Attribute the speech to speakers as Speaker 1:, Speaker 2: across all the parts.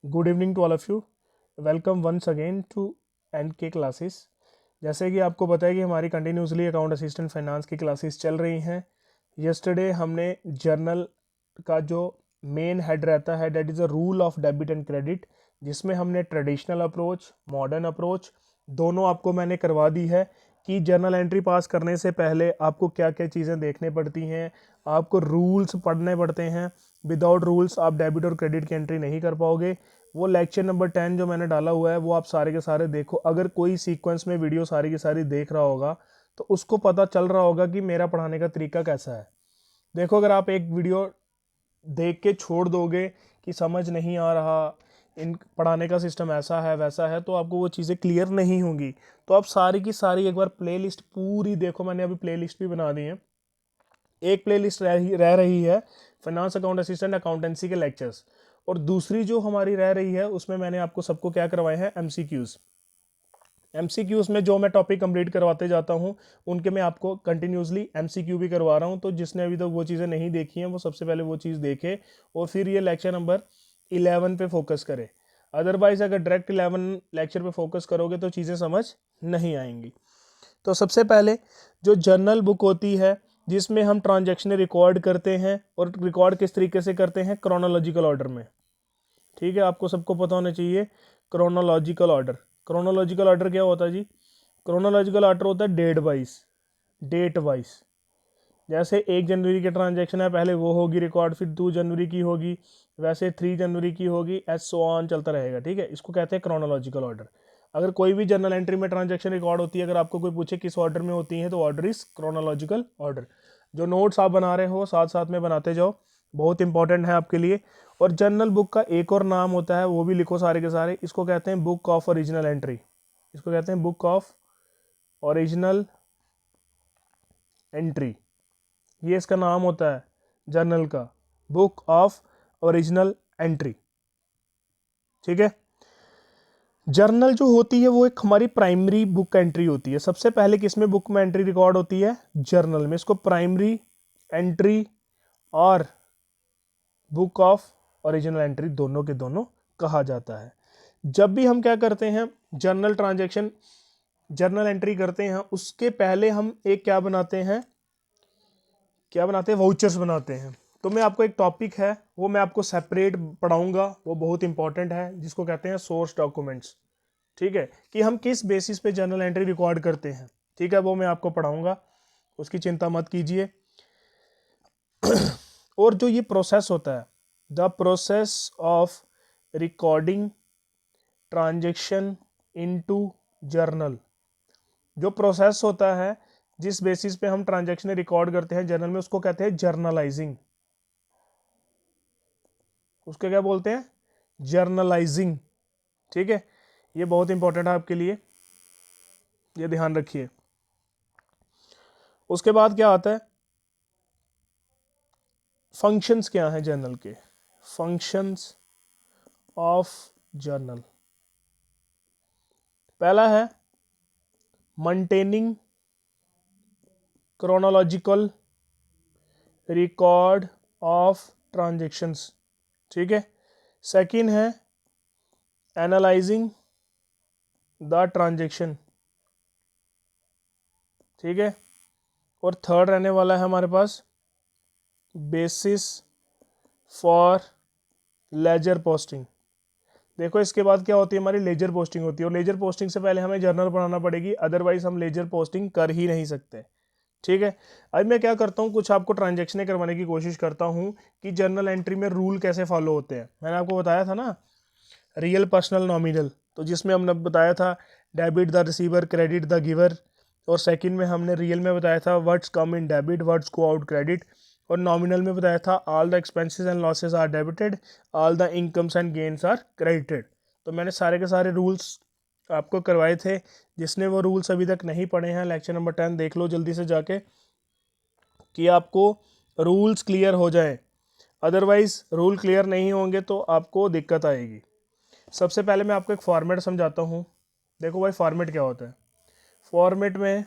Speaker 1: Good evening to all of you. Welcome once again to NK classes. जैसे कि आपको पता है कि हमारी कंटिन्यूसली अकाउंट असिस्टेंट फाइनेंस की क्लासेस चल रही हैं। यस्टरडे हमने जर्नल का जो मेन हेड रहता है that is a rule of debit and credit, जिसमें हमने ट्रेडिशनल अप्रोच, मॉडर्न अप्रोच दोनों आपको मैंने करवा दी है कि जर्नल एंट्री पास करने से पहले आपको क्या क्या चीज़ें देखने पड़ती हैं, आपको रूल्स पढ़ने पड़ते हैं। विदाउट रूल्स आप डेबिट और क्रेडिट की एंट्री नहीं कर पाओगे। वो लेक्चर नंबर 10 जो मैंने डाला हुआ है वो आप सारे के सारे देखो। अगर कोई सीक्वेंस में वीडियो सारी की सारी देख रहा होगा तो उसको पता चल रहा होगा कि मेरा पढ़ाने का तरीका कैसा है। देखो, अगर आप एक वीडियो देख के छोड़ दोगे कि समझ नहीं आ रहा, इन पढ़ाने का सिस्टम ऐसा है वैसा है, तो आपको वो चीज़ें क्लियर नहीं होंगी। तो आप सारी की सारी एक बार प्लेलिस्ट पूरी देखो। मैंने अभी प्लेलिस्ट भी बना दी है। एक प्लेलिस्ट रह रही है फाइनेंस अकाउंट असिस्टेंट अकाउंटेंसी के लेक्चर्स, और दूसरी जो हमारी रह रही है उसमें मैंने आपको सबको क्या करवाए हैं, एमसीक्यूज में जो मैं टॉपिक कंप्लीट करवाते जाता हूँ उनके मैं आपको कंटिन्यूसली एमसीक्यू भी करवा रहा हूँ। तो जिसने अभी तक वो चीज़ें नहीं देखी हैं वो सबसे पहले वो चीज़ देखे और फिर ये लेक्चर नंबर 11 पे फोकस करे। अदरवाइज अगर डायरेक्ट 11 लेक्चर पे फोकस करोगे तो चीज़ें समझ नहीं आएंगी। तो सबसे पहले जो जर्नल बुक होती है जिसमें हम ट्रांजैक्शन रिकॉर्ड करते हैं, और रिकॉर्ड किस तरीके से करते हैं, क्रोनोलॉजिकल ऑर्डर में। ठीक है, आपको सबको पता होना चाहिए क्रोनोलॉजिकल ऑर्डर क्या होता है जी। क्रोनोलॉजिकल ऑर्डर होता है डेट वाइज। जैसे 1 जनवरी के ट्रांजैक्शन है, पहले वो होगी रिकॉर्ड, फिर 2 जनवरी की होगी, वैसे 3 जनवरी की होगी, एज सो ऑन चलता रहेगा। ठीक है, इसको कहते हैं क्रोनोलॉजिकल ऑर्डर। अगर कोई भी जर्नल एंट्री में ट्रांजैक्शन रिकॉर्ड होती है, अगर आपको कोई पूछे किस ऑर्डर में होती है, तो ऑर्डर इज क्रोनोलॉजिकल ऑर्डर। जो नोट्स आप बना रहे हो साथ साथ में बनाते जाओ, बहुत इंपॉर्टेंट है आपके लिए। और जर्नल बुक का एक और नाम होता है, वो भी लिखो सारे के सारे। इसको कहते हैं बुक ऑफ ओरिजिनल एंट्री। इसको कहते हैं बुक ऑफ ओरिजिनल एंट्री। ये इसका नाम होता है जर्नल का, बुक ऑफ ओरिजिनल एंट्री। ठीक है, जर्नल जो होती है वो एक हमारी प्राइमरी बुक एंट्री होती है। सबसे पहले किसमें बुक में एंट्री रिकॉर्ड होती है, जर्नल में। इसको प्राइमरी एंट्री और बुक ऑफ ओरिजिनल एंट्री दोनों के दोनों कहा जाता है। जब भी हम क्या करते हैं, जर्नल ट्रांजैक्शन जर्नल एंट्री करते हैं, उसके पहले हम एक क्या बनाते हैं, वाउचर्स बनाते हैं। तो मैं आपको एक टॉपिक है वो मैं आपको सेपरेट पढ़ाऊंगा, वो बहुत इंपॉर्टेंट है, जिसको कहते हैं सोर्स डॉक्यूमेंट्स। ठीक है, कि हम किस बेसिस पे जर्नल एंट्री रिकॉर्ड करते हैं। ठीक है, वो मैं आपको पढ़ाऊंगा, उसकी चिंता मत कीजिए। और जो ये प्रोसेस होता है, the process of recording transaction into journal, जो प्रोसेस होता है जिस बेसिस पे हम ट्रांजेक्शन रिकॉर्ड करते हैं जर्नल में, उसको कहते हैं जर्नलाइजिंग। उसके क्या बोलते हैं, जर्नलाइजिंग। ठीक है, ये बहुत इंपॉर्टेंट है आपके लिए, ये ध्यान रखिए। उसके बाद क्या आता है, फंक्शंस क्या हैं जर्नल के, फंक्शंस ऑफ जर्नल। पहला है maintaining chronological record of transactions. ठीक है, सेकंड है एनालाइजिंग द ट्रांजेक्शन। ठीक है, और थर्ड रहने वाला है हमारे पास बेसिस फॉर लेजर पोस्टिंग। देखो, इसके बाद क्या होती है, हमारी लेजर पोस्टिंग होती है, और लेजर पोस्टिंग से पहले हमें जर्नल बनाना पड़ेगी, अदरवाइज हम लेजर पोस्टिंग कर ही नहीं सकते। ठीक है, अब मैं क्या करता हूँ, कुछ आपको ट्रांजेक्शनें करवाने की कोशिश करता हूँ कि जर्नल एंट्री में रूल कैसे फॉलो होते हैं। मैंने आपको बताया था ना, रियल, पर्सनल, नॉमिनल, तो जिसमें हमने बताया था debit the receiver, credit the giver. और सेकंड में हमने रियल में बताया था words come in debit, words go out credit. और नॉमिनल में बताया था all the expenses and losses are debited, all the incomes and gains are credited. तो मैंने सारे के सारे रूल्स आपको करवाए थे। जिसने वो रूल्स अभी तक नहीं पढ़े हैं, लेक्चर नंबर 10 देख लो जल्दी से जाके, कि आपको रूल्स क्लियर हो जाए। अदरवाइज रूल क्लियर नहीं होंगे तो आपको दिक्कत आएगी। सबसे पहले मैं आपको एक फॉर्मेट समझाता हूँ। देखो भाई, फॉर्मेट क्या होता है। फॉर्मेट में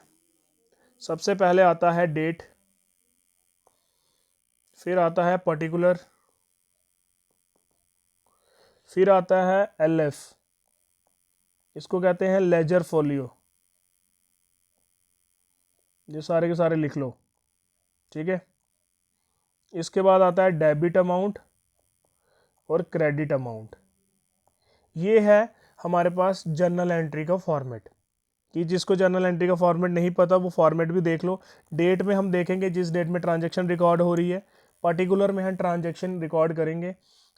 Speaker 1: सबसे पहले आता है डेट, फिर आता है पर्टिकुलर, फिर आता है LF, इसको कहते हैं लेजर फोलियो। ये सारे के सारे लिख लो, ठीक है। इसके बाद आता है डेबिट अमाउंट और क्रेडिट अमाउंट। ये है हमारे पास जर्नल एंट्री का फॉर्मेट, कि जिसको जर्नल एंट्री का फॉर्मेट नहीं पता वो फॉर्मेट भी देख लो। डेट में हम देखेंगे जिस डेट में ट्रांजैक्शन रिकॉर्ड हो रही है, पर्टिकुलर में हम ट्रांजैक्शन रिकॉर्ड करेंगे।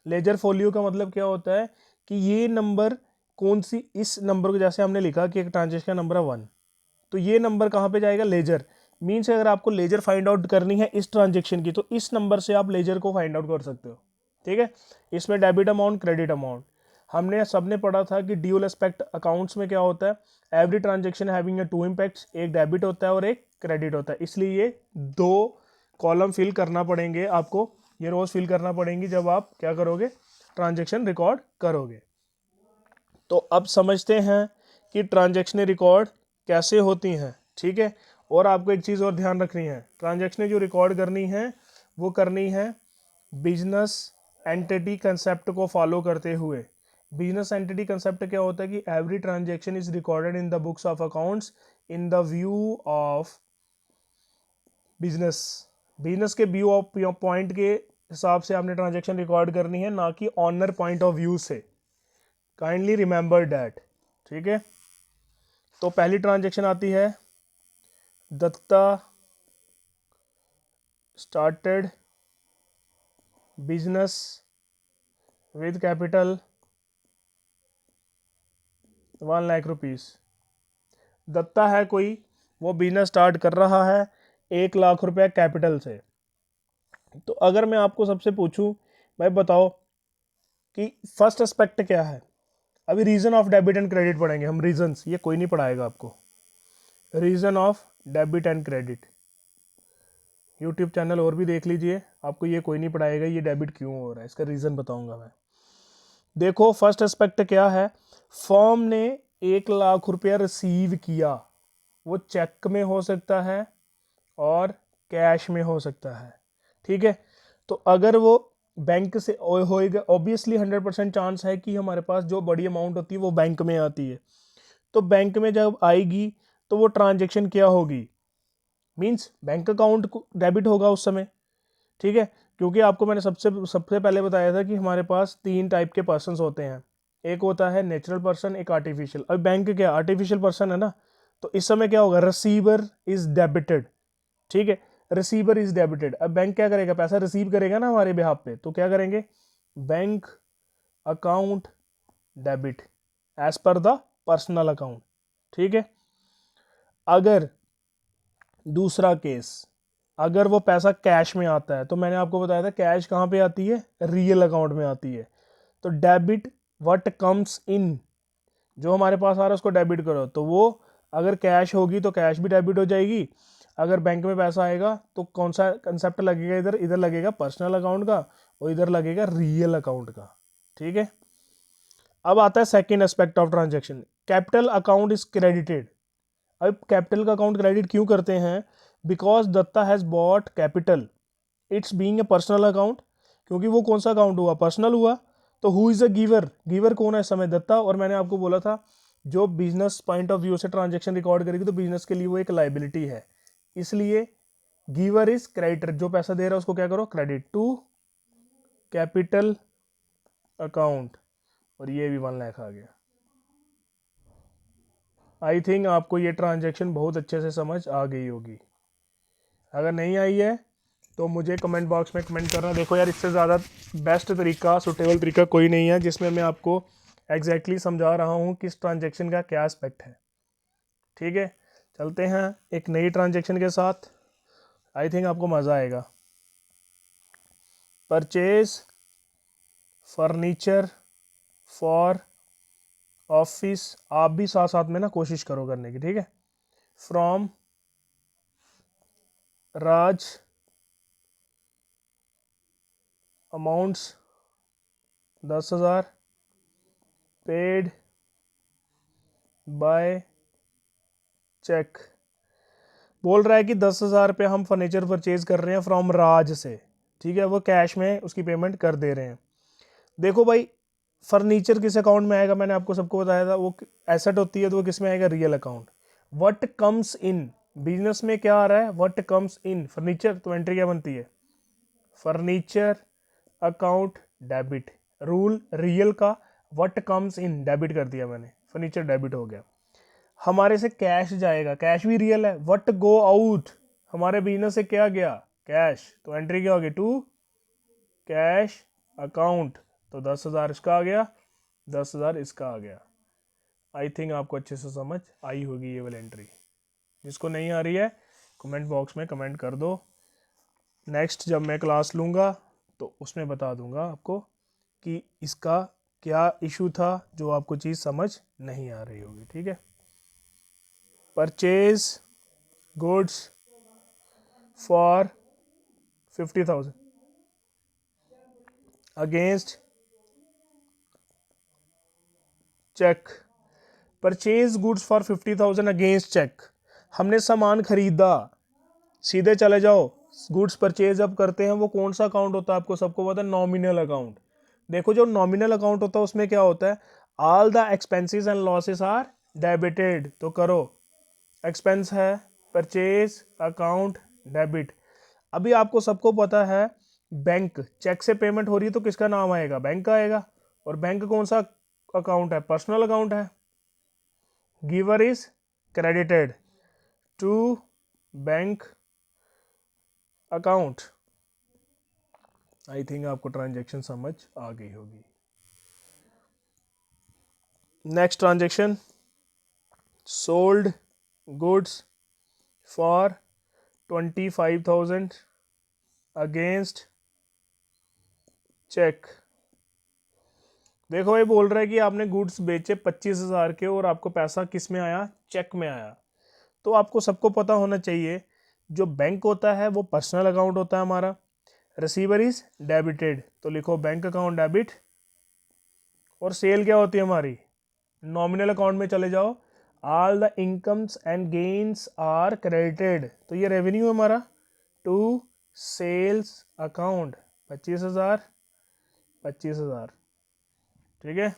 Speaker 1: लेजर फोलियो का मतलब क्या होता है कि ये नंबर कौन सी, इस नंबर को जैसे हमने लिखा कि एक ट्रांजैक्शन का नंबर है 1, तो ये नंबर कहाँ पे जाएगा, लेजर। मीन्स अगर आपको लेजर फाइंड आउट करनी है इस ट्रांजैक्शन की, तो इस नंबर से आप लेजर को फाइंड आउट कर सकते हो, ठीक है। इसमें डेबिट अमाउंट, क्रेडिट अमाउंट, हमने सबने पढ़ा था कि ड्यूल एस्पेक्ट अकाउंट्स में क्या होता है, एवरी ट्रांजैक्शन हैविंग 2 इम्पैक्ट्स, एक डेबिट होता है और एक क्रेडिट होता है। इसलिए ये 2 कॉलम फिल करना पड़ेंगे आपको, ये रोज फिल करना पड़ेंगी जब आप क्या करोगे, ट्रांजैक्शन रिकॉर्ड करोगे। तो अब समझते हैं कि ट्रांजैक्शन रिकॉर्ड कैसे होती हैं, ठीक है। और आपको एक चीज़ और ध्यान रखनी है, ट्रांजैक्शन जो रिकॉर्ड करनी है वो करनी है बिजनेस एंटिटी कंसेप्ट को फॉलो करते हुए। बिजनेस एंटिटी कंसेप्ट क्या होता है कि every transaction is recorded in the books of accounts in the view of business. Business के व्यू ऑफ पॉइंट के हिसाब से आपने ट्रांजैक्शन रिकॉर्ड करनी है, ना कि ऑनर पॉइंट ऑफ व्यू से। काइंडली रिमेंबर डैट, ठीक है। तो पहली ट्रांजैक्शन आती है, Datta started business with capital 1 lakh rupees. Datta है कोई, वो बिजनेस स्टार्ट कर रहा है 1 लाख रुपया कैपिटल से। तो अगर मैं आपको सबसे पूछूं, भाई बताओ कि फर्स्ट एस्पेक्ट क्या है, अभी reason of debit and credit पढ़ेंगे हम, रीजंस, ये कोई नहीं पढ़ाएगा आपको। Reason of debit and credit YouTube channel और भी देख लीजिए, आपको ये कोई नहीं पढ़ाएगा ये डेबिट क्यों हो रहा है, इसका रीज़न बताऊंगा मैं। देखो फर्स्ट एस्पेक्ट क्या है, फर्म ने 1 लाख रुपया रिसीव किया, वो चेक में हो सकता है और कैश में हो सकता है, ठीक है। तो अगर वो बैंक से होएगा, ऑब्वियसली 100% चांस है कि हमारे पास जो बड़ी अमाउंट होती है वो बैंक में आती है। तो बैंक में जब आएगी तो वो ट्रांजैक्शन क्या होगी, मींस बैंक अकाउंट को डेबिट होगा उस समय, ठीक है। क्योंकि आपको मैंने सबसे पहले बताया था कि हमारे पास 3 टाइप के पर्सन्स होते हैं, एक होता है नेचुरल पर्सन, एक आर्टिफिशियल। अब बैंक क्या आर्टिफिशियल पर्सन है ना, तो इस समय क्या होगा, रिसीवर इज डेबिटेड, ठीक है, रिसीवर इज डेबिटेड। अब बैंक क्या करेगा, पैसा रिसीव करेगा ना हमारे बिहाफ पे, तो क्या करेंगे, bank account debit as per the personal account, ठीक है। अगर दूसरा केस, अगर वो पैसा कैश में आता है, तो मैंने आपको बताया था कैश कहाँ पे आती है, रियल अकाउंट में आती है। तो डेबिट व्हाट कम्स इन, जो हमारे पास आ रहा है उसको डेबिट करो, तो वो अगर कैश होगी तो कैश भी डेबिट हो जाएगी। अगर बैंक में पैसा आएगा तो कौन सा कंसेप्ट लगेगा, इधर इधर लगेगा पर्सनल अकाउंट का और इधर लगेगा रियल अकाउंट का, ठीक है। अब आता है second aspect of transaction, capital account is credited. अब कैपिटल का अकाउंट क्रेडिट क्यों करते हैं, because Datta has bought capital, it's being a personal account, क्योंकि वो कौन सा अकाउंट हुआ, पर्सनल हुआ। तो who is a giver, giver कौन है इस समय, दत्ता। और मैंने आपको बोला था जो बिजनेस पॉइंट ऑफ व्यू से ट्रांजैक्शन रिकॉर्ड करेगी तो बिजनेस के लिए वो एक लाइबिलिटी है, इसलिए गिवर इज क्रेडिटर, जो पैसा दे रहा है उसको क्या करो, क्रेडिट टू कैपिटल अकाउंट। और ये भी 1 लाख आ गया। आई थिंक आपको ये ट्रांजैक्शन बहुत अच्छे से समझ आ गई होगी। अगर नहीं आई है तो मुझे कमेंट बॉक्स में कमेंट करना। देखो यार, इससे ज़्यादा बेस्ट तरीका, सुटेबल तरीका कोई नहीं है जिसमें मैं आपको एग्जैक्टली समझा रहा हूँ कि इस ट्रांजैक्शन का क्या एस्पेक्ट है, ठीक है। चलते हैं एक नई ट्रांजैक्शन के साथ, आई थिंक आपको मज़ा आएगा। परचेज फर्नीचर फॉर ऑफिस, आप भी साथ साथ में ना कोशिश करो करने की, ठीक है। From Raj, amounts 10,000, paid by cheque. बोल रहा है कि 10,000 रुपये हम फर्नीचर परचेज कर रहे हैं फ्रॉम राज से, ठीक है, वो कैश में उसकी पेमेंट कर दे रहे हैं। देखो भाई, फर्नीचर किस अकाउंट में आएगा, मैंने आपको सबको बताया था, वो एसेट होती है तो वो किस में आएगा, real account. What comes in, business में क्या आ रहा है, व्हाट कम्स इन, फर्नीचर, तो एंट्री क्या बनती है, furniture account debit. Rule real का, व्हाट कम्स इन डेबिट कर दिया मैंने, फर्नीचर डेबिट हो गया। हमारे से कैश जाएगा, कैश भी रियल है, व्हाट गो आउट, हमारे बिजनेस से क्या गया, कैश, तो एंट्री क्या होगी, टू कैश अकाउंट, तो 10,000 इसका आ गया, 10,000 इसका आ गया। आई थिंक आपको अच्छे से समझ आई होगी ये वाली एंट्री। जिसको नहीं आ रही है कमेंट बॉक्स में कमेंट कर दो, नेक्स्ट जब मैं क्लास लूँगा तो उसमें बता दूंगा आपको कि इसका क्या इशू था जो आपको चीज़ समझ नहीं आ रही होगी, ठीक है। Purchase goods for 50,000 against cheque, purchase goods for 50,000 against cheque, हमने सामान खरीदा, सीधे चले जाओ, गुड्स परचेज अब करते हैं वो कौन सा अकाउंट होता है आपको सबको पता है, नॉमिनल अकाउंट। देखो जो नॉमिनल अकाउंट होता है उसमें क्या होता है, all the expenses and losses are debited, तो करो, एक्सपेंस है परचेज अकाउंट डेबिट। अभी आपको सबको पता है बैंक, चेक से पेमेंट हो रही है तो किसका नाम आएगा, बैंक का आएगा, और बैंक कौन सा अकाउंट है, पर्सनल अकाउंट है। Giver is credited to bank account. I think आपको ट्रांजैक्शन समझ आ गई होगी। Next transaction, sold goods for 25,000 against cheque. देखो ये बोल रहा है कि आपने गुड्स बेचे 25,000 के और आपको पैसा किस में आया, चेक में आया। तो आपको सबको पता होना चाहिए जो बैंक होता है वो पर्सनल अकाउंट होता है हमारा, रिसीवर इज डेबिटेड, तो लिखो बैंक अकाउंट डेबिट, और सेल क्या होती है हमारी, नॉमिनल अकाउंट में चले जाओ, all the incomes and gains are credited, तो ये रेवेन्यू है हमारा, टू सेल्स अकाउंट 25,000 25,000, ठीक है।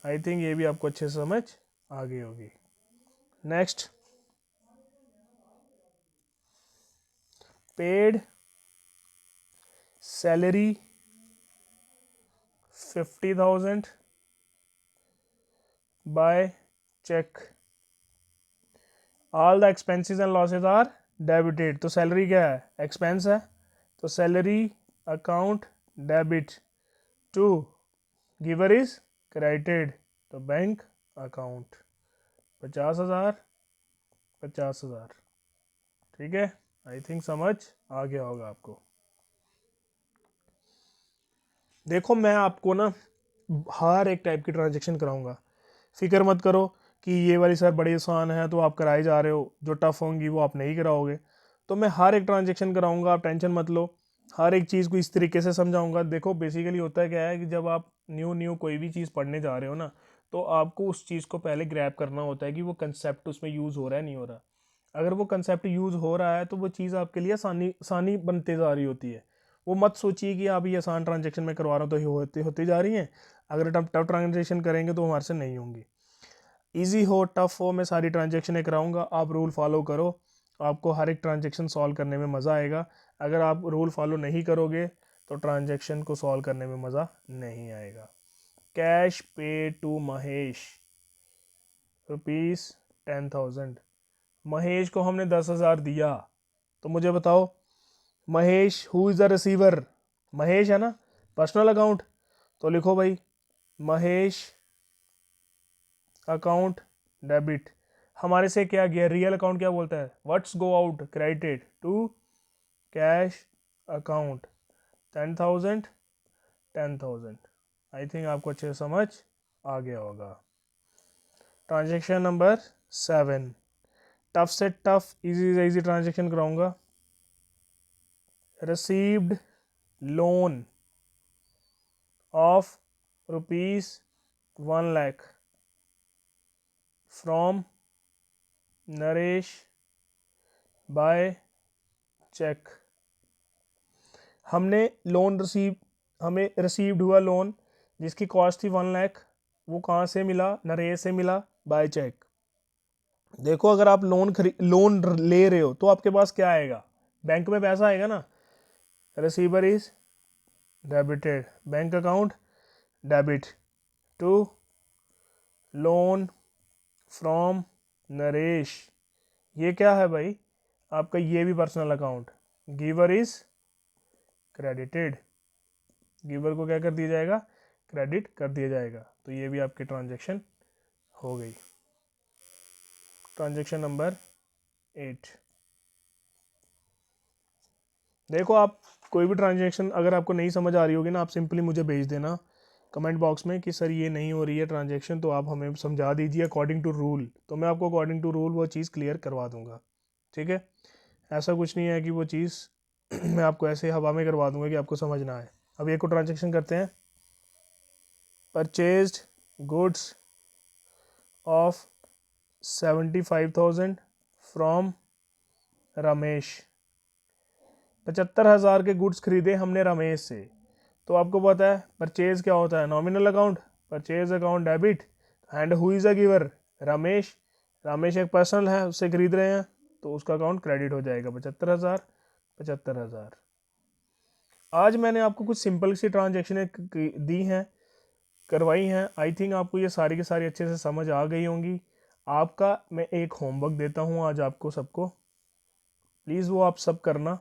Speaker 1: आई थिंक ये भी आपको अच्छे से समझ आ गई होगी। Next, paid salary 50,000 by cheque, all the expenses and losses are debited, तो सैलरी क्या है, एक्सपेंस है, तो salary account debit, to giver is credited, तो बैंक अकाउंट 50,000 50,000, ठीक है। आई थिंक समझ आ गया होगा आपको। देखो मैं आपको ना हर एक टाइप की ट्रांजेक्शन कराऊंगा, फिक्र मत करो कि ये वाली सर बड़ी आसान है तो आप कराए जा रहे हो, जो टफ होंगी वो आप नहीं कराओगे। तो मैं हर एक ट्रांजेक्शन कराऊंगा, आप टेंशन मत लो, हर एक चीज़ को इस तरीके से समझाऊंगा। देखो बेसिकली होता है क्या है कि जब आप न्यू कोई भी चीज़ पढ़ने जा रहे हो ना, तो आपको उस चीज़ को पहले ग्रैब करना होता है कि वो कंसेप्ट उसमें यूज़ हो रहा है नहीं हो रहा। अगर वो कंसेप्ट यूज़ हो रहा है तो वो चीज़ आपके लिए आसानी आसानी बनते जा रही होती है। वो मत सोचिए कि आप ये आसान ट्रांजेक्शन में करवा रहा हूँ तो ये होती होती जा रही हैं, अगर टफ टफ ट्रांजेक्शन करेंगे तो हमारे से नहीं होंगी। इजी हो टफ हो, मैं सारी ट्रांजेक्शन कराऊंगा, आप रूल फॉलो करो, आपको हर एक ट्रांजेक्शन सॉल्व करने में मज़ा आएगा। अगर आप रूल फॉलो नहीं करोगे तो ट्रांजेक्शन को सॉल्व करने में मज़ा नहीं आएगा। कैश पे टू महेश ₹10,000, महेश को हमने 10,000 दिया, तो मुझे बताओ Mahesh who is the receiver, Mahesh है ना, पर्सनल अकाउंट, तो लिखो भाई महेश अकाउंट डेबिट। हमारे से क्या गया, रियल अकाउंट क्या बोलता है, what's go out credited to cash account 10,000 10,000। I think आपको अच्छे से समझ आ गया होगा। ट्रांजेक्शन नंबर 7, टफ से टफ इजी से इजी ट्रांजेक्शन कराऊंगा। Received loan of ₹1,00,000 from Naresh by cheque. हमने लोन रिसीव, हमें रिसीव्ड हुआ लोन, जिसकी कॉस्ट थी 1 लाख, वो कहाँ से मिला? नरेश से मिला बाय चेक। देखो अगर आप लोन ले रहे हो तो आपके पास क्या आएगा? बैंक में पैसा आएगा ना। Receiver is debited, bank account debit to loan from Naresh. ये क्या है भाई? आपका ये भी personal account. Giver is credited, giver को क्या कर दिया जाएगा? क्रेडिट कर दिया जाएगा। तो ये भी आपकी ट्रांजैक्शन हो गई। Transaction number 8। देखो आप कोई भी ट्रांजैक्शन अगर आपको नहीं समझ आ रही होगी ना, आप सिंपली मुझे भेज देना कमेंट बॉक्स में कि सर ये नहीं हो रही है ट्रांजैक्शन, तो आप हमें समझा दीजिए अकॉर्डिंग टू रूल, तो मैं आपको अकॉर्डिंग टू रूल वो चीज़ क्लियर करवा दूंगा। ठीक है, ऐसा कुछ नहीं है कि वो चीज़ मैं आपको ऐसे हवा में करवा दूंगा कि आपको समझ ना आए। अब एक को ट्रांजैक्शन करते हैं। Purchased goods of 75,000 from Ramesh. 75,000 के गुड्स खरीदे हमने रमेश से। तो आपको पता है परचेज क्या होता है? Nominal account, purchase account debit, and who is a giver? Ramesh. Ramesh एक पर्सन है, उससे खरीद रहे हैं तो उसका अकाउंट क्रेडिट हो जाएगा 75,000। 75,000। आज मैंने आपको कुछ सिंपल सी ट्रांजेक्शनें दी हैं, करवाई हैं। आई थिंक आपको ये सारी की सारी अच्छे से समझ आ गई होंगी। आपका मैं एक होमवर्क देता हूँ आज आपको सबको, प्लीज़ वो आप सब करना।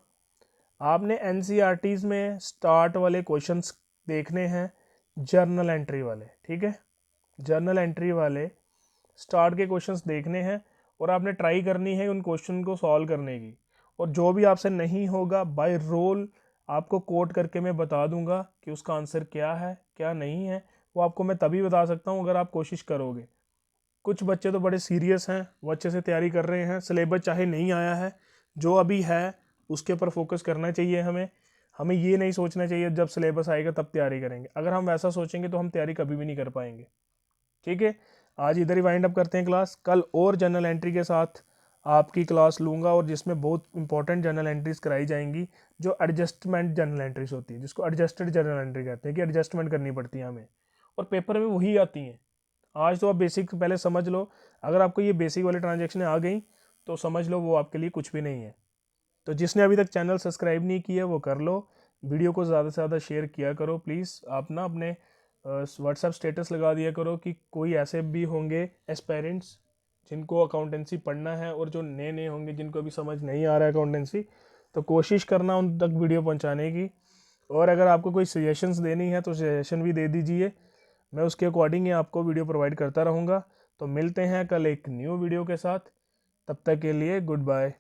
Speaker 1: आपने एनसीईआरटीज़ में स्टार्ट वाले क्वेश्चंस देखने हैं, जर्नल एंट्री वाले। ठीक है, जर्नल एंट्री वाले स्टार्ट के क्वेश्चंस देखने हैं और आपने ट्राई करनी है उन क्वेश्चन को सॉल्व करने की। और जो भी आपसे नहीं होगा बाय रोल आपको कोट करके मैं बता दूंगा कि उसका आंसर क्या है क्या नहीं है। वो आपको मैं तभी बता सकता हूँ अगर आप कोशिश करोगे। कुछ बच्चे तो बड़े सीरियस हैं, वो अच्छे से तैयारी कर रहे हैं, सिलेबस चाहे नहीं आया है, जो अभी है उसके ऊपर फोकस करना चाहिए हमें। हमें ये नहीं सोचना चाहिए जब सिलेबस आएगा तब तैयारी करेंगे। अगर हम वैसा सोचेंगे तो हम तैयारी कभी भी नहीं कर पाएंगे। ठीक है, आज इधर ही वाइंड अप करते हैं क्लास। कल और जनरल एंट्री के साथ आपकी क्लास लूँगा और जिसमें बहुत इंपॉर्टेंट जनरल एंट्रीज कराई जाएंगी, जो एडजस्टमेंट जनरल एंट्रीज होती है, जिसको एडजस्टेड जनरल एंट्री कहते हैं कि एडजस्टमेंट करनी पड़ती है हमें, और पेपर में वही आती हैं। आज तो आप बेसिक पहले समझ लो। अगर आपको ये बेसिक वाली ट्रांजेक्शन आ गई तो समझ लो वो आपके लिए कुछ भी नहीं है। तो जिसने अभी तक चैनल सब्सक्राइब नहीं किया वो कर लो। वीडियो को ज़्यादा से ज़्यादा शेयर किया करो प्लीज़। आप ना अपने व्हाट्सएप स्टेटस लगा दिया करो कि कोई ऐसे भी होंगे एस्पायरेंट्स जिनको अकाउंटेंसी पढ़ना है और जो नए नए होंगे जिनको अभी समझ नहीं आ रहा है अकाउंटेंसी, तो कोशिश करना उन तक वीडियो पहुंचाने की। और अगर आपको कोई सजेशंस देनी है तो सजेशन भी दे दीजिए, मैं उसके अकॉर्डिंग ही आपको वीडियो प्रोवाइड करता रहूँगा। तो मिलते हैं कल एक न्यू वीडियो के साथ, तब तक के लिए गुड बाय।